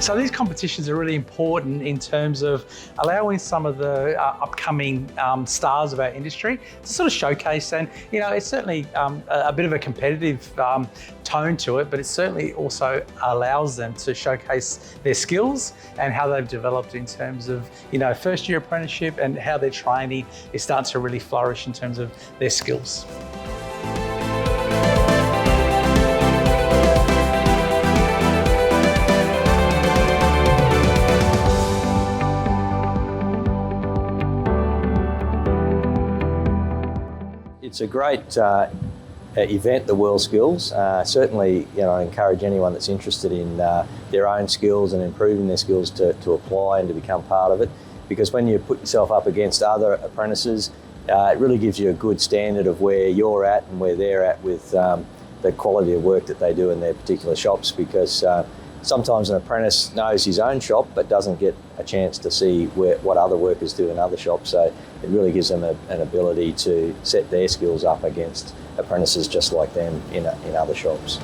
So these competitions are really important in terms of allowing some of the upcoming stars of our industry to sort of showcase, and it's certainly a bit of a competitive tone to it, but it certainly also allows them to showcase their skills and how they've developed in terms of first year apprenticeship, and how their training is starting to really flourish in terms of their skills. It's a great event, the WorldSkills. Certainly, I encourage anyone that's interested in their own skills and improving their skills to apply and to become part of it. Because when you put yourself up against other apprentices, it really gives you a good standard of where you're at and where they're at with the quality of work that they do in their particular shops. Because sometimes an apprentice knows his own shop but doesn't get a chance to see what other workers do in other shops. So it really gives them an ability to set their skills up against apprentices just like them in other shops.